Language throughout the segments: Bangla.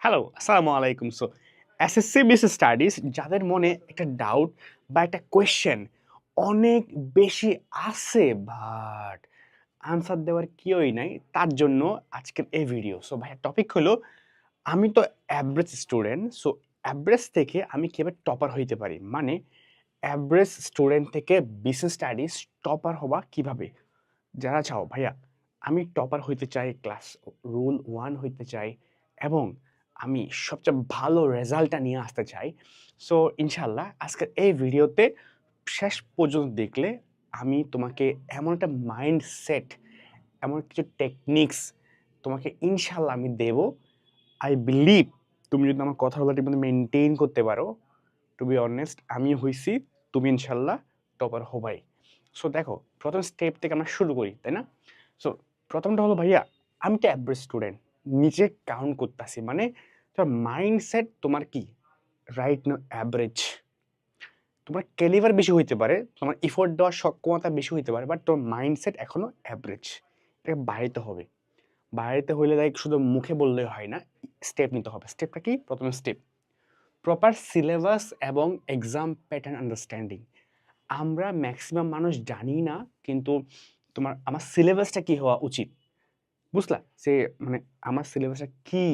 হ্যালো, আসসালামু আলাইকুম। এসএসসি বিসিএস স্টাডিজ যাদের মনে একটা ডাউট বা একটা কোয়েশ্চেন অনেক বেশি আছে বাট আনসার দেওয়ার কেউই নাই, তার জন্য আজকের এই ভিডিও। ভাইয়া টপিক হলো আমি তো এভারেজ স্টুডেন্ট। এভারেজ থেকে আমি কিভাবে টপার হইতে পারি? মানে এভারেজ স্টুডেন্ট থেকে বিসিএস স্টাডিজ টপার হওয়া কিভাবে? যারা চাও ভাইয়া আমি টপার হইতে চাই, ক্লাস রুল 1 হইতে চাই এবং আমি সবচেয়ে ভালো রেজাল্টটা নিয়ে আসতে চাই। ইনশাআল্লাহ আজকের এই ভিডিওতে শেষ পর্যন্ত দেখলে আমি তোমাকে এমন একটা মাইন্ডসেট, এমন কিছু টেকনিক্স তোমাকে ইনশাআল্লাহ আমি দেব। আই বিলিভ তুমি যদি আমার কথাগুলো ঠিকমতো মেইনটেইন করতে পারো, টু বি অনেস্ট আমি হইছি, তুমি ইনশাআল্লাহ টপার হবাই। দেখো, প্রথম স্টেপ থেকে আমরা শুরু করি, তাই না? সো প্রথমটা হলো ভাইয়া আমি তো এভারেজ স্টুডেন্ট, নিজে কাউন্ট করতেছি, মানে তোমার মাইন্ডসেট তোমার কি রাইট নাও অ্যাভারেজ। তোমার ক্যালিবার বেশি হইতে পারে, তোমার এফোর্ট দেওয়ার সক্ষমতা বেশি হইতে পারে, বাট তোমার মাইন্ডসেট এখনো অ্যাভারেজ। এটাকে বাড়াইতে হবে। বাড়াইতে হইলে লাইক শুধু মুখে বললেই হয় না, স্টেপ নিতে হবে। স্টেপটা কি? প্রথম স্টেপ প্রপার সিলেবাস এবং এক্সাম প্যাটার্ন আন্ডারস্ট্যান্ডিং। আমরা ম্যাক্সিমাম মানুষ জানি না, কিন্তু আমার সিলেবাসটা কি হওয়া উচিত, বুঝলা? যে মানে আমার সিলেবাসটা কি,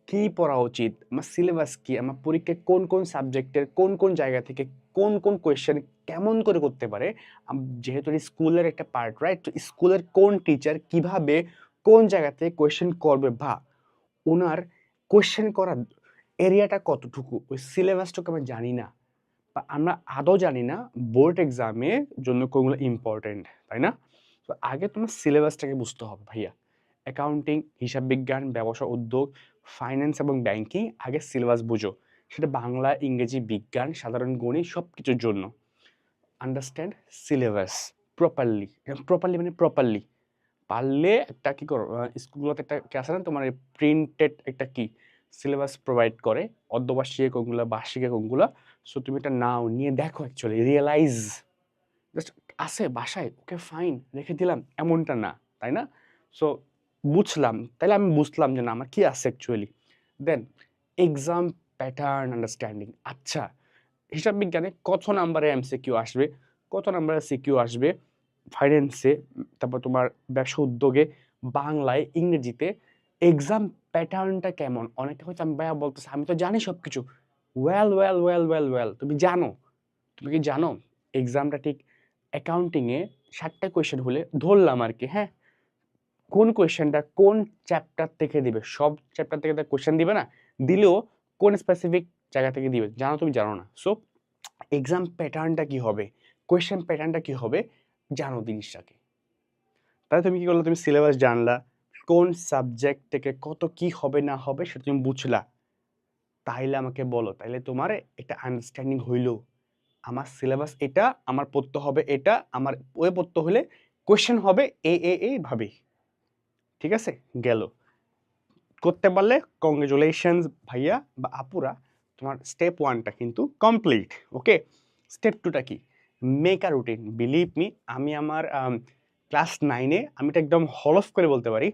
কি পড়া উচিত, আমার সিলেবাস কি, আমার পরীক্ষায় কোন কোন সাবজেক্টের কোন কোন জায়গা থেকে কোন কোন কোয়েশ্চেন কেমন করে করতে পারে। যেহেতু স্কুলের একটা পার্ট, রাইট? স্কুলের কোন টিচার কিভাবে কোন জায়গা থেকে কোয়েশ্চেন করবে, বা ওনার কোয়েশ্চেন করার এরিয়াটা কতটুকু, ওই সিলেবাসটুকু আমরা জানি না, বা আমরা আদৌ জানি না বোর্ড এক্সামের জন্য কোনগুলো ইম্পর্টেন্ট, তাই না? তো আগে তোমার সিলেবাসটাকে বুঝতে হবে ভাইয়া। অ্যাকাউন্টিং, হিসাব বিজ্ঞান, ব্যবসা উদ্যোগ, ফাইন্যান্স এবং ব্যাংকিং, আগে সিলেবাস বুঝো। সেটা বাংলা, ইংরেজি, বিজ্ঞান, সাধারণ গণিত, সব কিছুর জন্য আন্ডারস্ট্যান্ড সিলেবাস প্রপারলি। প্রপারলি মানে প্রপারলি পারলে একটা কি করো, স্কুলগুলোতে একটা কি আছে না তোমার, প্রিন্টেড একটা কি সিলেবাস প্রোভাইড করে, অর্ধবার্ষিকী কোনগুলা, বার্ষিকী কোনগুলা। তুমি এটা নাও, নিয়ে দেখো, অ্যাকচুয়ালি রিয়েলাইজ জাস্ট আছে বাসায়, ওকে ফাইন রেখে দিলাম এমনটা না, তাই না? সো বুঝলাম, তাইলে আমি বুঝলাম যে না আমার কি আছে অ্যাকচুয়ালি। দেন এক্সাম প্যাটার্ন আন্ডারস্ট্যান্ডিং। আচ্ছা, হিসাব বিজ্ঞানে কত নাম্বারে এমসিকিউ আসবে, কত নাম্বারে সিকিউ আসবে, ফাইন্যান্সে, তারপর তোমার ব্যবসা উদ্যোগে, বাংলায়, ইংরেজিতে এক্সাম প্যাটার্নটা কেমন? অনেকে হয়তো আমি ভাইয়া বলতেছে আমি তো জানি সব কিছু। Well well well well well তুমি জানো, তুমি কি জানো এক্সামটা ঠিক অ্যাকাউন্টিংয়ে 60টা কোয়েশ্চেন হলে ধরলাম আর কি, হ্যাঁ, কোন কোয়েশ্চেনটা কোন চ্যাপ্টার থেকে দিবে? সব চ্যাপ্টার থেকে তো কোয়েশ্চেন দিবে না, দিলেও কোন স্পেসিফিক জায়গা থেকে দিবে জানো, তুমি জানো না। এক্সাম প্যাটার্নটা কি হবে, কোয়েশ্চেন প্যাটার্নটা কি হবে, জানো জিনিসটাকে। তাহলে তুমি কি করলে, তুমি সিলেবাস জানলা, কোন সাবজেক্ট থেকে কত কি হবে না হবে সেটা তুমি বুঝলা, তাইলে আমাকে বলো, তাইলে তোমার একটা আন্ডারস্ট্যান্ডিং হইলো আমার সিলেবাস এটা, আমার পড়তে হবে এটা, আমার ওয়ে পড়তে হলে কোয়েশ্চেন হবে এই ভাবে। ঠিক আছে, গেল। করতে পারলে কংগ্রেচুলেশনস ভাইয়া বা আপুরা, তোমার স্টেপ 1টা কিন্তু কমপ্লিট। ওকে, স্টেপ 2টা কি? Make a routine. Believe me, আমি আমার ক্লাস 9-এ আমি এটা একদম হলফ করে বলতে পারি,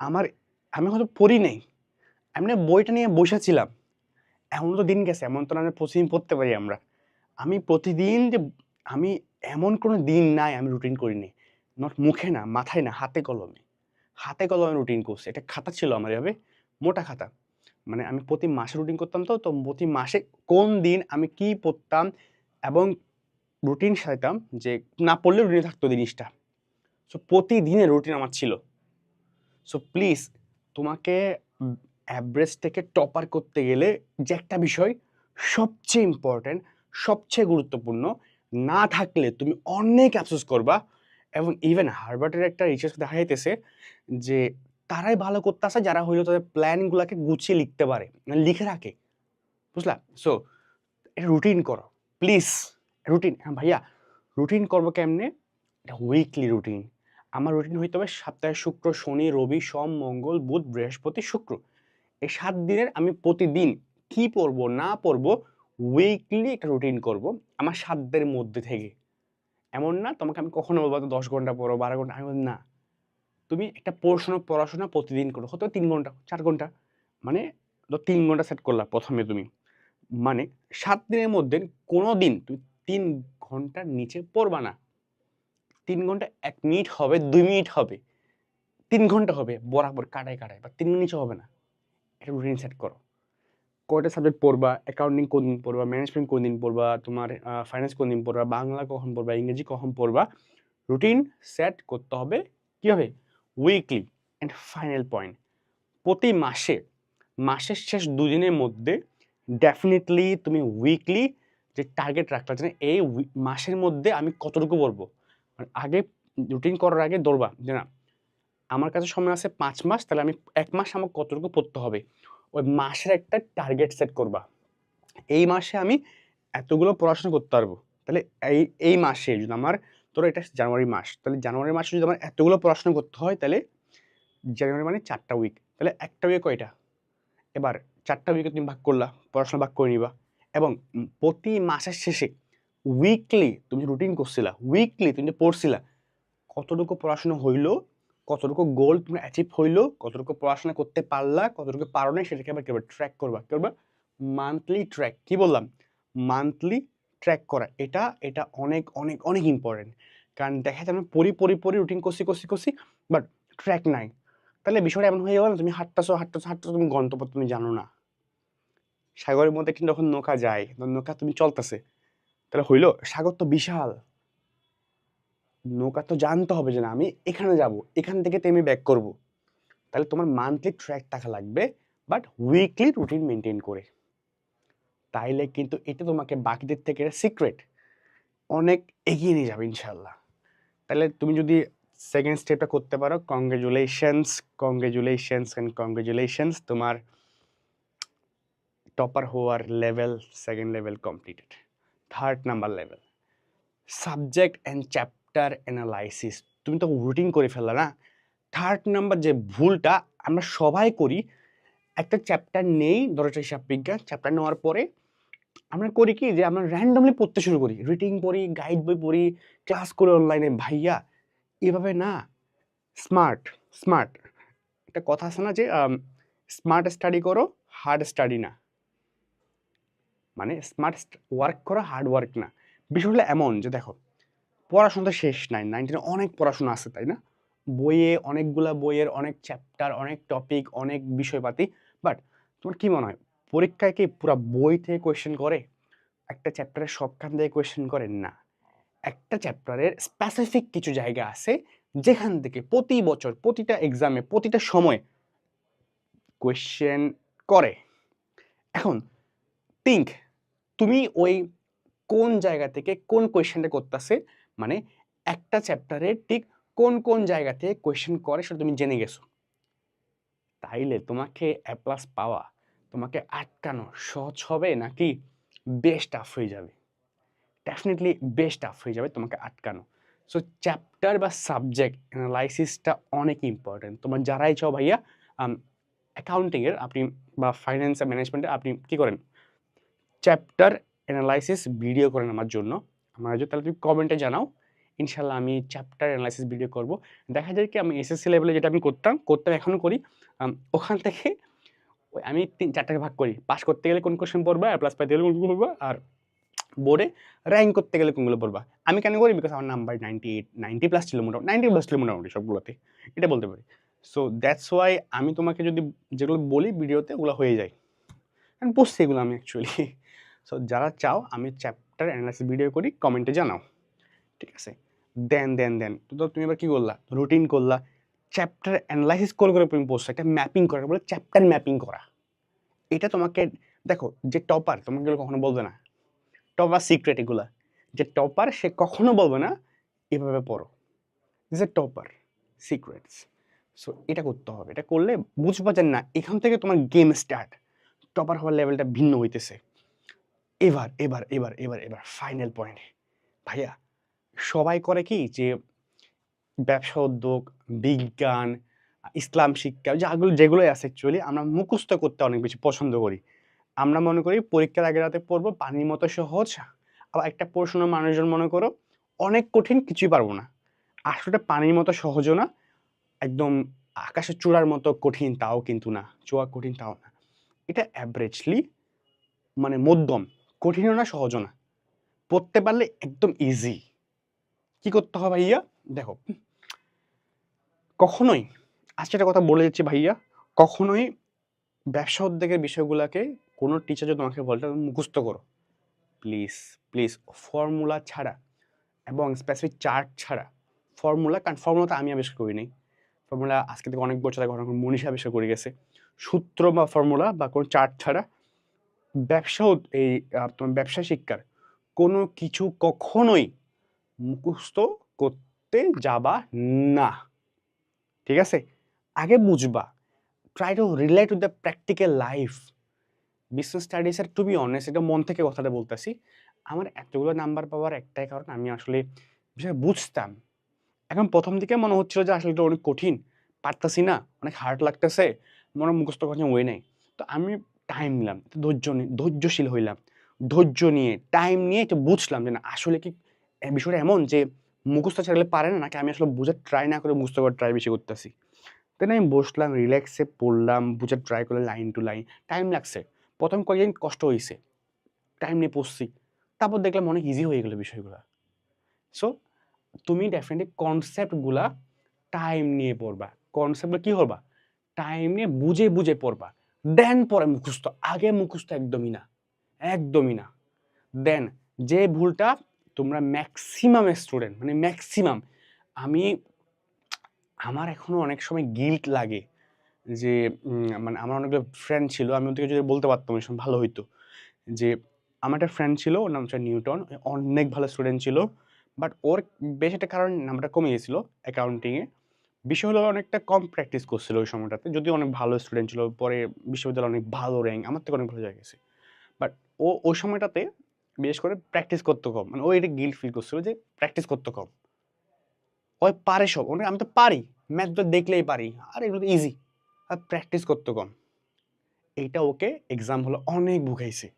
আমার আমি হয়তো পড়ি নাই, আমি না বইটা নিয়ে বসেছিলাম। এমন তো দিন গেছে, এমন তো না আমি প্রতিদিন পড়তে পারি আমরা। আমি প্রতিদিন যে আমি এমন কোনো দিন নাই আমি রুটিন করিনি। নট মুখে না, মাথায় না, হাতে কলমে। হাতে কলমে রুটিন করছি। একটা খাতা ছিল আমার এভাবে, মোটা খাতা। মানে আমি প্রতি মাসে রুটিন করতাম, তো প্রতি মাসে কোন দিন আমি কি পড়তাম এবং রুটিন সাজাইতাম, যে না পড়লেও রুটিনে থাকতো জিনিসটা। প্রতিদিনের রুটিন আমার ছিল। প্লিজ, তোমাকে এভারেজ থেকে টপার করতে গেলে যে একটা বিষয় সবচেয়ে ইম্পর্ট্যান্ট, সবচেয়ে গুরুত্বপূর্ণ, না থাকলে তুমি অনেক আফসোস করবা। এবং ইভেন হার্ভার্ডের একটা রিসার্চ দেখা যাইতেছে যে তারাই ভালো করতেছে যারা হইলো তাদের প্ল্যানগুলোকে গুছিয়ে লিখতে পারে, মানে লিখে রাখে, বুঝলা? সো এটা রুটিন করো প্লিজ। রুটিন, হ্যাঁ ভাইয়া, রুটিন করবো কেমনে? এটা উইকলি রুটিন। আমার রুটিন হইতে হবে সপ্তাহে শুক্র, শনি, রবি, সোম, মঙ্গল, বুধ, বৃহস্পতি, শুক্র। এই 7 দিনের আমি প্রতিদিন কি পড়বো না পড়বো উইকলি একটা রুটিন করব আমার সাধ্যের মধ্যে থেকে। এমন না তোমাকে আমি কখনো বলবো তো 10 ঘন্টা পড়ো, 12 ঘন্টা, আমি বলবো, না, তুমি একটা পড়াশোনা প্রতিদিন করো, হয়তো 3 ঘন্টা, 4 ঘন্টা, মানে তো 3 ঘন্টা সেট করলা প্রথমে তুমি। মানে 7 দিনের মধ্যে কোনো দিন তুমি 3 ঘন্টার নিচে পড়বা না। 3 ঘন্টা ১ মিনিট হবে, ২ মিনিট হবে, ৩ ঘন্টা হবে বরাবর কাটায়, কাটায় বা ৩ নিচে হবে না। একটা রুটিন সেট করো। কয়টা সাবজেক্ট পড়বা, অ্যাকাউন্টিং কোনদিন পড়বা, ম্যানেজমেন্ট কোনদিন পড়বা, তোমার ফাইন্যান্স কোনদিন পড়বা, বাংলা কখন পড়বা, ইংরেজি কখন পড়বা। রুটিন সেট করতে হবে কিভাবে? উইকলি। অ্যান্ড ফাইনাল পয়েন্ট, প্রতি মাসে, মাসের শেষ ২ দিনের মধ্যে ডেফিনিটলি তুমি উইকলি যে টার্গেট রাখলা যে এই মাসের মধ্যে আমি কতটুকু পড়বো। মানে আগে রুটিন করার আগে ধরবা যে না আমার কাছে সময় আছে ৫ মাস, তাহলে আমি ১ মাস আমাকে কতটুকু পড়তে হবে। ওই মাসের একটা টার্গেট সেট করবা। এই মাসে আমি এতগুলো পড়াশোনা করতে পারবো। তাহলে এই মাসে যদি আমার ধরো এটা জানুয়ারি মাস, তাহলে জানুয়ারি মাসে যদি আমার এতগুলো পড়াশোনা করতে হয়, তাহলে জানুয়ারি মানে ৪ টা উইক। তাহলে একটা উইকে কয়টা? এবার ৪ টা উইকে তুমি ভাগ করলা, পড়াশোনা ভাগ করে নিবা এবং প্রতি মাসের শেষে উইকলি তুমি রুটিন করছিলা, উইকলি তুমি যে পড়ছিলা, কতটুকু পড়াশোনা হইলো, কতটুকু গোল তুমি অ্যাচিভ হইলো, কতটুকু পড়াশোনা করতে পারলা, কতটুকু পারো নাই সেটাকে আবার কিভাবে ট্র্যাক করবা। কি করবা? Monthly track. কি বললাম? মান্থলি ট্র্যাক করা। এটা অনেক, অনেক, অনেক ইম্পোর্টেন্ট। কারণ দেখা যায় আমি পড়ি রুটিন করছি বাট ট্র্যাক নাই। তাহলে বিষয়টা এমন হয়ে গেল না তুমি হাঁটতাছো তুমি গন্তব্য তুমি জানো না। সাগরের মধ্যে কিন্তু যখন নৌকা যায়, নৌকা তুমি চলতেছে, তাহলে হইলো? সাগর তো বিশাল। নৌকা তো জানতে হবে যে না আমি এখানে যাব, এখান থেকে তো আমি ব্যাক করব। তাহলে তোমার মান্থলি ট্র্যাক থাকা লাগবে বাট উইকলি রুটিন মেনটেন করে। তাইলে কিন্তু এটা তোমাকে বাকিদের থেকে সিক্রেট অনেক এগিয়ে নিয়ে যাবে ইনশাল্লাহ। তাহলে তুমি যদি সেকেন্ড স্টেপটা করতে পারো, কংগ্রেচুলেশনস, তোমার টপার হওয়ার level second level completed. Third number level, subject and chapter analysis. তুমি তো রুটিন করে ফেললা না। থার্ড নাম্বার যে ভুলটা আমরা সবাই করি, একটা চ্যাপ্টার নেই, ধরো হিসাব বিজ্ঞান চ্যাপ্টার নেওয়ার পরে আমরা করি কি যে আমরা র্যান্ডমলি পড়তে শুরু করি, রিডিং পড়ি, গাইড বই পড়ি, ক্লাস করে অনলাইনে। ভাইয়া এভাবে না। স্মার্ট স্মার্ট একটা কথা আছে না যে স্মার্ট স্টাডি করো, হার্ড স্টাডি না। মানে স্মার্ট ওয়ার্ক করো, হার্ড ওয়ার্ক না। বিষয়গুলো এমন যে দেখো পড়াশোনা তো শেষ নাই, 19 অনেক পড়াশোনা আছে তাই না? বইয়ে অনেকগুলা বইয়ের অনেক চ্যাপ্টার, অনেক টপিক, অনেক বিষয়পাতি। বাট তোমার কি মনে হয় পরীক্ষায় কি পুরো বই থেকে কোয়েশ্চেন করে? একটা চ্যাপ্টারের সবখান থেকে কোয়েশ্চেন করে না। একটা চ্যাপ্টারের স্পেসিফিক কিছু জায়গা আছে যেখান থেকে প্রতি বছর প্রতিটা এক্সামে প্রতিটা সময় কোয়েশ্চেন করে। এখন থিঙ্ক তুমি ওই কোন জায়গা থেকে কোন কোয়েশ্চেনটা করতেছে, মানে একটা চ্যাপ্টারে ঠিক কোন কোন জায়গা থেকে কোয়েশ্চেন করে সেটা তুমি জেনে গেছো। তাইলে তোমাকে এ প্লাস পাওয়া, তোমাকে আটকানো সহজ হবে নাকি বেশ টাফ হয়ে যাবে? ডেফিনেটলি বেশ টাফ হয়ে যাবে তোমাকে আটকানো। সো চ্যাপ্টার বা সাবজেক্ট অ্যানালাইসিসটা অনেক ইম্পর্টেন্ট। তোমার যারাই চাও ভাইয়া অ্যাকাউন্টিংয়ের আপনি বা ফাইন্যান্স আর ম্যানেজমেন্টে আপনি কী করেন, চ্যাপ্টার অ্যানালাইসিস ভিডিও করেন আমার জন্য, আমার যদি তাহলে তুমি কমেন্টে জানাও, ইনশাল্লাহ আমি চ্যাপ্টার অ্যানালাইসিস ভিডিও করব। দেখা যায় কি আমি এসএসসি লেভেলে যেটা আমি করতাম এখনও করি, ওখান থেকে ওই আমি 4টাকে ভাগ করি। পাস করতে গেলে কোন কোশ্চেন পড়বা, প্লাস পাইতে গেলে কোনগুলো পড়বা, আর বোর্ডে র্যাঙ্ক করতে গেলে কোনগুলো পড়বা। আমি কেন করি? বিকজ আমার নাম্বার 98 90 প্লাস ছিল, মোটামুটি 90 প্লাস ছিল মোটামুটি সবগুলোতে, এটা বলতে পারি। সো দ্যাটস ওয়াই আমি তোমাকে যদি যেগুলো বলি ভিডিওতে ওগুলো হয়ে যায়, আমি বসছি এগুলো আমি অ্যাকচুয়ালি। সো যারা চাও আমি চ্যাপ্টার অ্যানালাইসিস ভিডিও করি, কমেন্টে জানাও, ঠিক আছে? দেন তো তুমি এবার কী করলা? রুটিন করলা, চ্যাপ্টার অ্যানালাইসিস করে তুমি বসছো, একটা ম্যাপিং করা বলে চ্যাপ্টার ম্যাপিং করা। এটা তোমাকে দেখো, যে টপার তোমাকে এগুলো কখনো বলবে না, টপার সিক্রেট এগুলা। যে টপার সে কখনো বলবে না এভাবে পড়ো, is a topper secrets. So এটা করতে হবে, এটা করলে বুঝবা যে না এখান থেকে তোমার গেম স্টার্ট, টপার হওয়ার লেভেলটা ভিন্ন হইতেছে। এবার ফাইনাল পয়েন্ট ভাইয়া, সবাই করে কি যে ব্যবসা উদ্যোগ, বিজ্ঞান, ইসলাম শিক্ষা যেগুলোই আছে অ্যাকচুয়ালি আমরা মুখস্থ করতে অনেক বেশি পছন্দ করি। আমরা মনে করি পরীক্ষার আগের রাতে পড়বো, পানির মতো সহজ। আবার একটা প্রশ্ন মানুষজন মনে করো অনেক কঠিন, কিছুই পারবো না। আসলে পানির মতো সহজও না, একদম আকাশের চূড়ার মতো কঠিন তাও কিন্তু না, চোয়া কঠিন তাও না। এটা অ্যাভারেজলি মানে মধ্যম, কঠিনও না সহজও না, পড়তে পারলে একদম ইজি। কি করতে হবে ভাইয়া? দেখো, কখনোই আজকে একটা কথা বলে যাচ্ছি ভাইয়া, কখনোই ব্যবসা উদ্যোগের বিষয়গুলোকে কোনো টিচার যদি তোমাকে বলে তুমি মুখস্থ করো, প্লিজ প্লিজ ফর্মুলা ছাড়া এবং স্পেসিফিক চার্ট ছাড়া, কারণ ফর্মুলা তো আমি আবিষ্কার করি নাই, ফর্মুলা আজকে থেকে অনেক বছর আগে ঘটনা মনীষা আবিষ্কার করে গেছে। সূত্র বা ফর্মুলা বা কোনো চার্ট ছাড়া তোমার ব্যবসা শিক্ষার কোনো কিছু কখনোই মুখস্থ করতে যাবা না, ঠিক আছে? আগে বুঝবা, try to relate with the practical life. Business স্টাডিজের টু বি অনেস্ট, এটা মন থেকে কথাটা বলতেছি, আমার এতগুলো নাম্বার পাওয়ার একটাই কারণ, আমি আসলে বিষয় বুঝতাম। এখন প্রথম দিকে মনে হচ্ছিল যে আসলে এটা অনেক কঠিন, পারতাছি না, অনেক হার্ড লাগতেছে, মনে মুখস্থ করার ওয়ে নাই। তো আমি টাইম নিলাম, ধৈর্যশীল হইলাম, ধৈর্য নিয়ে টাইম নিয়ে একটু বুঝলাম যে না আসলে কি বিষয়টা এমন যে মুখস্থ ছাড়লে পারে না, নাকি আমি আসলে বুঝে ট্রাই না করে মুখস্থ করার ট্রাই বেশি করতেছি। দেন আমি বসলাম, রিল্যাক্সে পড়লাম, বুঝে ট্রাই করলে লাইন টু লাইন। টাইম লাগছে, প্রথম কয়েকদিন কষ্ট হয়েছে, টাইম নিয়ে পড়ছি, তারপর দেখলাম অনেক ইজি হয়ে গেলো বিষয়গুলো। সো তুমি ডেফিনেটলি কনসেপ্টগুলা টাইম নিয়ে পড়বা, কনসেপ্টগুলো কী করবা, টাইম নিয়ে বুঝে বুঝে পড়বা, দেন পরে মুখস্থ। আগে মুখস্থ একদমই না, একদমই না। দেন যে ভুলটা তোমরা ম্যাক্সিমাম স্টুডেন্ট, মানে ম্যাক্সিমাম, আমি আমার এখনো অনেক সময় গিল্ট লাগে যে মানে আমার অনেকগুলো ফ্রেন্ড ছিল, আমি ওদেরকে যদি বলতে পারতাম ওই সময় ভালো হইতো, যে আমার একটা ফ্রেন্ড ছিল, ওর নাম হচ্ছে নিউটন, অনেক ভালো স্টুডেন্ট ছিল, বাট ওর বেশ একটা কারণ নাম্বারটা কমে গেছিল অ্যাকাউন্টিংয়ে। বিষয় হলো অনেকটা কম প্র্যাকটিস করছিল ওই সময়টাতে, যদিও অনেক ভালো স্টুডেন্ট ছিল, পরে বিশ্ববিদ্যালয়ে অনেক ভালো র্যাঙ্ক, আমার থেকে অনেক ভালো জায়গায় গেছে। বাট ও ওই সময়টাতে বিশেষ করে প্র্যাকটিস করতে কম, মানে ও এটা গিল্ট ফিল করছিল যে প্র্যাকটিস করতে কম। ওই পারে সব, আমি তো পারি, ম্যাথ তো দেখলেই পারি, আর এগুলো তো ইজি, আর প্র্যাকটিস করতে কম। এইটা ওকে এক্সাম হলো অনেক ভুগাইছে,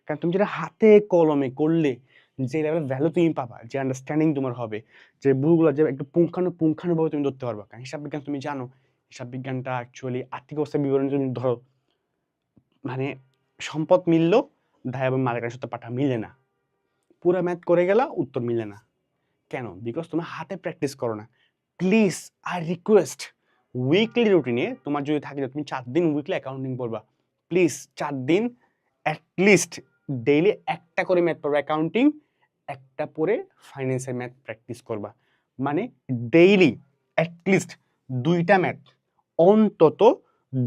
কারণ তুমি যেটা হাতে কলমে করলে যে লেভেলের ভ্যালু তুমি পাবা, যে আন্ডারস্ট্যান্ডিং তোমার হবে, যে ভুলগুলো যে একটু পুঙ্খানুপুঙ্খানুভাবে তুমি ধরতে পারবা। কারণ হিসাব বিজ্ঞান তুমি জানো, হিসাব বিজ্ঞানটা অ্যাকচুয়ালি আর্থিক অবস্থার বিবরণী তুমি ধরো, মানে সম্পদ মিললো, দায় এবং মালিকানার সাথে পাঠা মিলে না, পুরো ম্যাথ করে গেলা উত্তর মিলে না। কেন? বিকজ তুমি হাতে প্র্যাকটিস করো না। প্লিজ আই রিকোয়েস্ট, উইকলি রুটিনে তোমার যদি থাকে যে তুমি 4 দিন উইকলি অ্যাকাউন্টিং পড়বা, প্লিজ 4 দিন অ্যাটলিস্ট ডেইলি একটা করে ম্যাথ পড়বা অ্যাকাউন্টিং, একটা পরে ফাইন্যান্সের ম্যাথ প্র্যাকটিস করবা। মানে ডেইলি অ্যাটলিস্ট 2টা ম্যাথ, অন্তত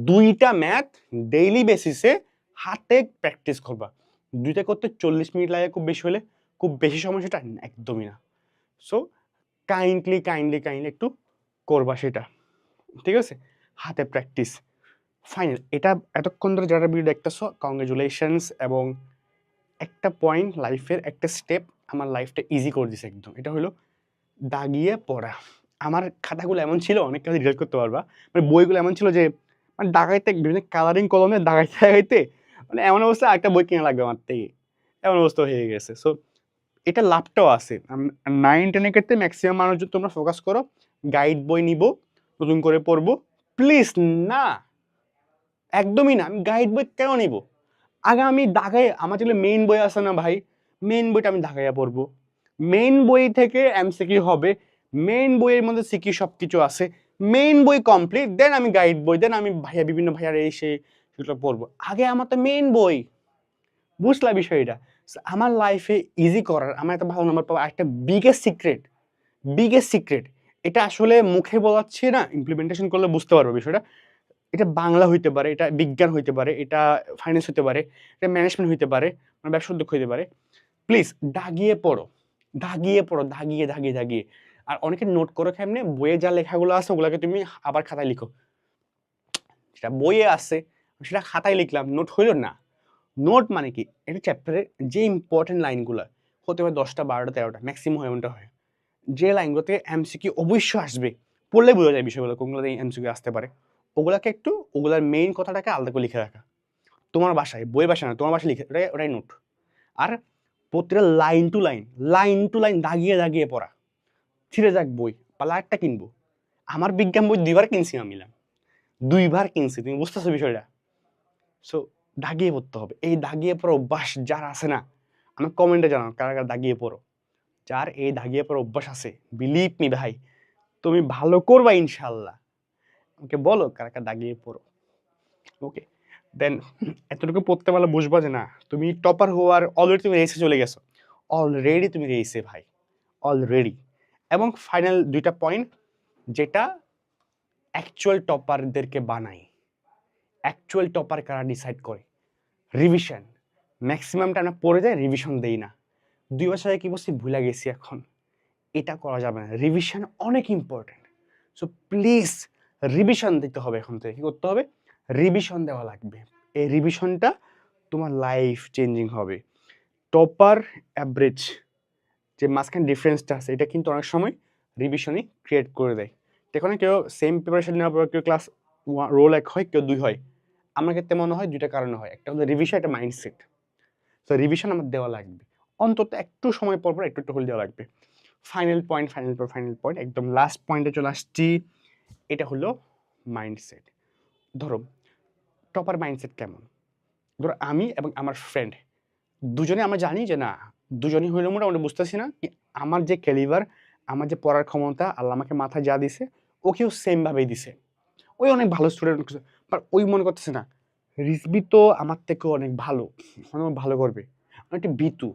2টা ম্যাথ ডেইলি বেসিসে হাতে প্র্যাকটিস করবা। 2টা করতে 40 মিনিট লাগে খুব বেশি হলে, খুব বেশি সময় সেটা একদমই না। সো কাইন্ডলি একটু করবা সেটা, ঠিক আছে? হাতে প্র্যাকটিস ফাইনাল। এটা এতক্ষণ ধরে যারা ভিডিও দেখতেছো, কংগ্রেচুলেশনস। এবং একটা পয়েন্ট লাইফের, একটা স্টেপ আমার লাইফটা ইজি করে দিছে একদম, এটা হলো দাগিয়ে পড়া। আমার খাতাগুলো এমন ছিল, অনেক কাছে রিলেট করতে পারবা, মানে বইগুলো এমন ছিল যে মানে দাগাইতে বিভিন্ন কালারিং কলমে দাগাইতে মানে এমন অবস্থা একটা বই কেনা লাগবে আমার থেকে, এমন অবস্থা হয়ে গেছে। সো এটা লাভটাও আছে। 9-10 এর ক্ষেত্রে ম্যাক্সিমাম মানুষ যদি তোমরা ফোকাস করো, গাইড বই নিব, নতুন করে পড়বো, প্লিজ না, একদমই না। আমি গাইড বই কেন নিব? আগে আমি দাগাই, আমার যেগুলো মেইন বই আছে না ভাই, মেইন বইটা আমি দাগাইয়া পড়বো, মেইন বই থেকে এমসিকিউ হবে, মেইন বইয়ের মধ্যে সিকিউ সব কিছু আছে, মেইন বই কমপ্লিট, দেন আমি গাইড বই, দেন আমি বিভিন্ন ভাইয়ার এই সেই সেগুলো পড়বো। আগে আমার তো মেইন বই, বুঝলা বিষয়টা? আমার লাইফে ইজি করার, আমার একটা ভালো নাম্বার পাওয়া একটা বিগেস্ট সিক্রেট, এটা আসলে মুখে বলাচ্ছি না, ইমপ্লিমেন্টেশন করলে বুঝতে পারবো বিষয়টা। এটা বাংলা হইতে পারে, এটা বিজ্ঞান হইতে পারে, এটা ফাইন্যান্স হইতে পারে, এটা ম্যানেজমেন্ট হইতে পারে, মানে ব্যবসা উদ্যোগ হইতে পারে। প্লিজ দাগিয়ে পড়ো, দাগিয়ে। আর অনেকে নোট করো কেমনে, বইয়ে যা লেখাগুলো আছে ওগুলোকে তুমি আবার খাতায় লিখো। সেটা বইয়ে আছে, সেটা খাতায় লিখলাম, নোট হইল না। নোট মানে কি, একটা চ্যাপ্টারে যে ইম্পর্টেন্ট লাইনগুলো হতে পারে 10টা 12টা 13টা ম্যাক্সিমাম এমনটা হয়, যে লাইনগুলোতে এমসিকিউ অবশ্যই আসবে, পড়লে বোঝা যায় বিষয়গুলো কোনগুলোতে এমসিকিউ আসতে পারে, ওগুলাকে একটু, ওগুলার মেইন কথাটাকে আলাদা করে লিখে রাখা তোমার বাসায়, বইয়ের বাসায় না, তোমার বাসায় লিখে, ওটাই নোট। আর প্রতিটা লাইন টু লাইন দাগিয়ে পড়া, ছিঁড়ে যাক বই, পালা একটা কিনবো। বিজ্ঞান বই 2বার কিনছি, আমি 2বার কিনছি, তুমি বুঝতেছো বিষয়টা? সো দাগিয়ে পড়তে হবে। এই দাগিয়ে পড়া অভ্যাস যার আছে না, আমাকে কমেন্টে জানাও কারা, কারা দাগিয়ে পড়ো। যার এই দাগিয়ে পড়ার অভ্যাস আছে, বিলিভ মি ভাই, তুমি ভালো করবা ইনশাআল্লাহ। আমাকে বলো কারা, কারা দাগিয়ে পড়ো। ওকে? দেন এতটুকু পড়তে পারলে বুঝবা যে না, তুমি টপার হওয়ার অলরেডি তুমি রেসে চলে গেছো। অলরেডি তুমি রেসে ভাই, অলরেডি। এবং ফাইনাল ২ টা পয়েন্ট যেটা অ্যাকচুয়াল টপারদেরকে বানায়। অ্যাকচুয়াল টপার কারা ডিসাইড করে? রিভিশন। ম্যাক্সিমামটা আমরা পড়ে যাই, রিভিশন দেই না। ২ বছর আগে কি বলছি ভুলে গেছি এখন। এটা করা যাবে না। রিভিশন অনেক ইম্পর্টেন্ট। সো প্লিজ রিভিশন দিতে হবে এখন থেকে। কি করতে হবে? রিভিশন দেওয়া লাগবে। এই রিভিশনটা তোমার লাইফ চেঞ্জিং হবে। টপার, অ্যাভারেজ যে মাঝখানে ডিফারেন্সটা আছে এটা কিন্তু অনেক সময় রিভিশনই ক্রিয়েট করে দেয়। যেখানে কেউ সেম প্রিপারেশন নেওয়ার পর কেউ ক্লাস রোল ১ হয়, কেউ ২ হয়। আমার ক্ষেত্রে মনে হয় ২ টা কারণে হয়। একটা হলো রিভিশন, একটা মাইন্ডসেট। তো রিভিশন আমার দেওয়া লাগবে। অন্তত একটু সময় পর, পর একটু, একটু হলে দেওয়া লাগবে। ফাইনাল পয়েন্ট, ফাইনাল পয়েন্ট একদম লাস্ট পয়েন্টে চলে আসছি। এটা হলো মাইন্ডসেট। ধরো টপার মাইন্ডসেট কেমন? ধরো আমি এবং আমার ফ্রেন্ড দুজনে আমরা জানি যে না, দুজনেই হইলে মোটামুটি বুঝতেছি না কি আমার যে ক্যালিবার, আমার যে পড়ার ক্ষমতা আল্লাহ আমাকে মাথায় যা দিছে, ওকেও সেম ভাবেই দিছে। ওই অনেক ভালো স্টুডেন্ট, বাট ওই মনে করতেছে না রিজবি তো আমার থেকেও অনেক ভালো, অনেক ভালো করবে। অনেকটা বিতু,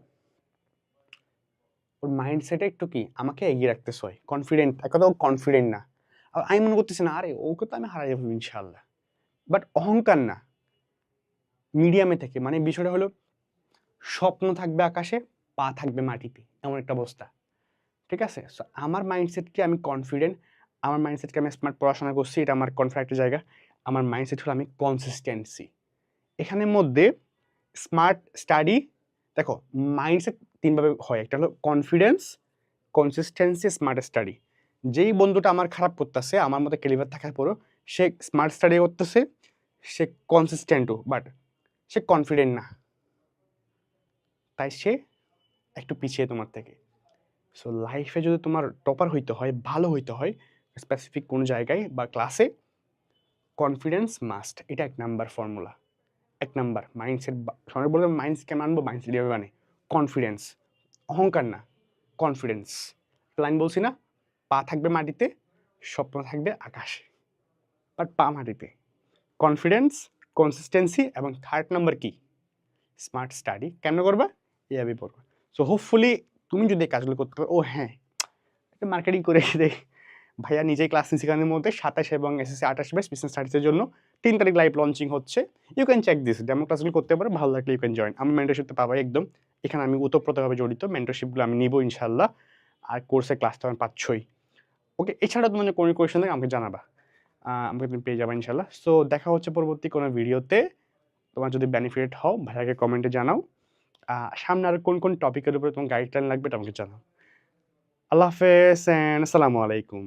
ওর মাইন্ডসেটে একটু কি আমাকে এগিয়ে রাখতেছে, হয় কনফিডেন্ট, এক কথা কনফিডেন্ট না। আর আমি মনে করতেছি না আরে ওকে তো আমি হারাই যাবো ইনশাল্লাহ। বাট অহংকার না, মিডিয়ামে থেকে, মানে বিষয়টা হলো স্বপ্ন থাকবে আকাশে, পা থাকবে মাটিতে, এমন একটা অবস্থা। ঠিক আছে? সো আমার মাইন্ডসেটকে আমি কনফিডেন্ট, আমার মাইন্ডসেটকে আমি স্মার্ট পড়াশোনা করছি, এটা আমার কনফিডেন্ট একটা জায়গা। আমার মাইন্ডসেট হলো আমি কনসিস্টেন্সি। এখানের মধ্যে স্মার্ট স্টাডি, দেখো মাইন্ডসেট ৩ ভাবে হয়। একটা হলো কনফিডেন্স, কনসিস্টেন্সি, স্মার্ট স্টাডি। যেই বন্ধুটা আমার খারাপ করতেছে, আমার মধ্যে ক্যালিবার থাকার পরও সে স্মার্ট স্টাডি করতেছে, সে কনসিস্টেন্টও, বাট সে কনফিডেন্ট না, তাই সে একটু পিছিয়ে তোমার থেকে। সো লাইফে যদি তোমার টপার হইতে হয়, ভালো হইতে হয় স্পেসিফিক কোনো জায়গায় বা ক্লাসে, কনফিডেন্স মাস্ট। এটা ১ নাম্বার ফর্মুলা। ১ number mindset. সবাই বলবে মাইন্ডসেট কেন আনবো? মাইন্ডসেট এভাবে মানে কনফিডেন্স, অহংকার না, কনফিডেন্স। লাইন বলছি না, পা থাকবে মাটিতে, স্বপ্ন থাকবে আকাশে, বাট পা মাটিতে। কনফিডেন্স, কনসিস্টেন্সি এবং 3rd নাম্বার কি? Smart study. কেমনে করবা? এভাবে পড়বা। সো হোপফুলি তুমি যদি এই কাজগুলো করতে পারো। ও হ্যাঁ, একটা মার্কেটিং করে দেই। ভাইয়া নিজেই ক্লাস নিচ্ছে এখানের মধ্যে ২৭ এবং এসএসসি ২৮ ব্যাচ বিজনেস স্টাডিজের জন্য ৩ তারিখ লাইভ লঞ্চিং হচ্ছে। You can check this. Demo ক্লাসগুলো করতে পারো, ভালো লাগলে ইউ ক্যান জয়েন। আমার মেন্টরশিপটা পাবাই একদম। এখানে আমি ওতপ্রোতভাবে জড়িত। মেন্টরশিপগুলো আমি নিবো ইনশাআল্লাহ। আর কোর্সের ক্লাস তো আমি পাচ্ছই। ওকে, এছাড়া তোমাদের কোনো কোয়েশ্চেন থাকে আমাকে জানাবা। আমাকে তুমি পেয়ে যাবা ইনশাআল্লাহ। সো দেখা হচ্ছে পরবর্তী কোনো ভিডিওতে। তোমার যদি বেনিফিট হও ভাইয়াকে কমেন্টে জানাও। সামনে আর কোন, কোন টপিকের উপরে তোমার গাইডলাইন লাগবে এটা আমাকে জানাও। আল্লাহ হাফেজ অ্যান্ড আসসালামু আলাইকুম।